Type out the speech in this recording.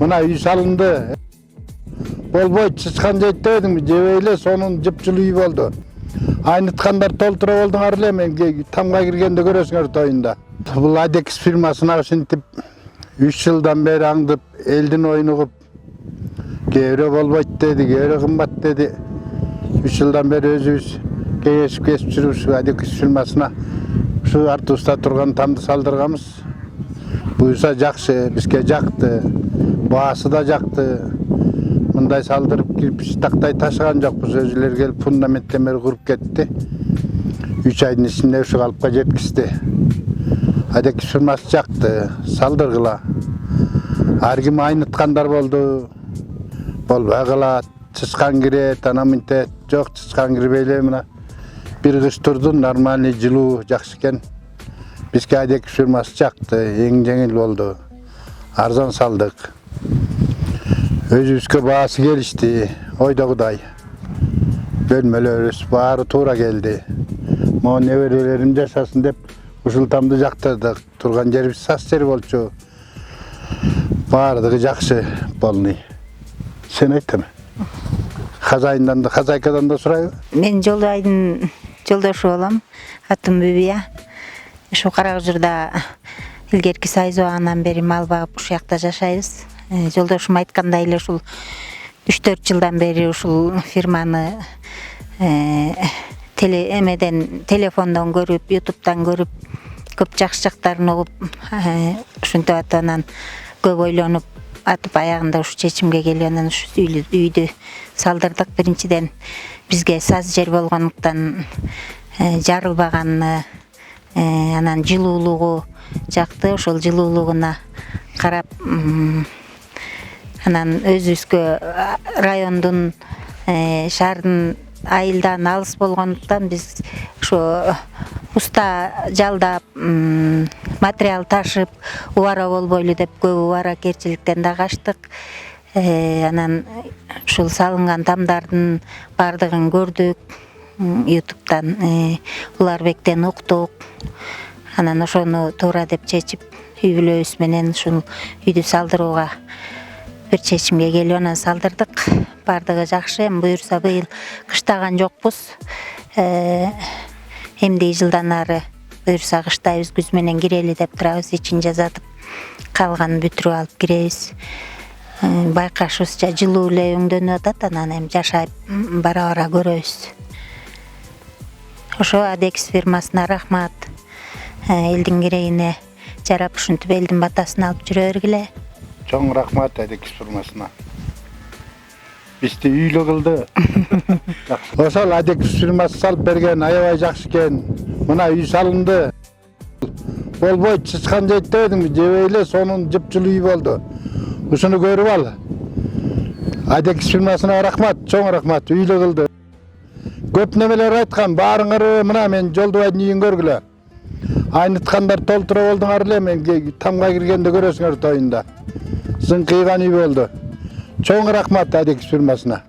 Mına үй salındı. Bolboy çıçkan jeytte edim, jebeyle sonun jıpçılı үй boldu. Aynıtkandar toltura bolduңар эле, men tamga kirgende көрөсүңөр тоюнда. Бул Адекс фирмасына ушинтип 3 жылдан бeri аңдып, элдин оюн угуп, кээбирөө болбойт деди, кээбирөө кымбат деди. 3 жылдан бeri өзүбүз кеңешип кесип жүрүп, Адекс фирмасына ушу артыбызда турган тамды салдырганбыз. Буюрса жакшы, бизге жакты, баасы да жакты. Мындай салдырып кирпич тактай ташыган жокпуз, өзүлөр келип фундаменттемер куруп кетти. 3 айдын ичинде ушу калыпка жеткизди. Адекс фирмасы жакты, салдыргыла. Ар ким айныткандар болду. Болбой калат, чычкан кирет, ана мынтет, жок чычкан кирбейле мына. Бир кыш турду, нормальный жылуу жакшы экен. Бизге Адекс фирмасы жакты, эң жеңил болду. Арзан салдык. Өзүбүзгө баасы келишти, ойдогудай. Бөлмөлөрүбүз баары туура келди. Могу неберелерим жашасын деп ушул тамды жактырдык. Турган жерибиз сас жер болчу. Баардыгы жакшы болду. Сен айттым. Хазайындан да, хазайкадан да сурайбы? Мен Жолдайдын жолдошу болом. Атым Бүбия. Ушу Карагыжырда илгерки сайыз убагынан бери мал багып ушул жакта жашайбыз. Жолдошум айткандай эле ушул 3-4 жылдан бери ушул фирманы телефондон көрүп, YouTube'дан көрүп, көп жакшы жактарын угуп, ушинтип атып анан көп ойлонуп атып аягында ушу чечимге келип анан ушу үйдү салдырдык. Биринчиден бизге саз жер болгондуктан жарылбаганы, анан жылуулугу жакты. Ошол жылуулугуна карап, анан өзүбүзгө райондун, шаардын айылдан алыс болгондуктан биз ошо уста жалдап, материал ташып, убара болбойлу деп көп убаракерчиликтен да качтык. Анан ушул салынган тамдардын бардыгын көрдүк YouTube'дан, Уларбектен уктук. Анан ошону туура деп чечип, үй бүлөбүз менен ушул үйдү салдырууга бир чечимге келип анан салдырдык. Бардыгы жакшы. Эми буюрса быйыл кыштаган жокпуз. Эмди жылдан ары буюрса кыштайбыз, күз менен кирели деп турабыз. Ичин жазатып, калганын бүтүрүп алып киребиз. Байкашыбызча жылуу эле өңдөнүп атат, анан эми жашап бара-бара көрөбүз. Ошо Адекс фирмасына рахмат. Элдин керегине жарап ушинтип элдин батасын алып жүрө бергиле. Чоң рахмат Адекс фирмасына. Бизди үйлүү кылды. Ошол Адекс фирмасы салып берген аябай жакшы экен. Мына үй салынды. Болбой чычкан жейте эдим, жебейле сонун жыпчылуу үй болду. Ушуну көрүп ал. Адекс фирмасына рахмат, чоң рахмат, үйлүү кылды. Көп немелер айткан, баарыңар мына мен Жолдубайдын үйүн көргүлө. Айныткандар толтура болдуңар эле, мен тамга киргенде көрөсүңөр тоюнда. Сың кыйган үй болду. Чоң рахмат Адекс фирмасына.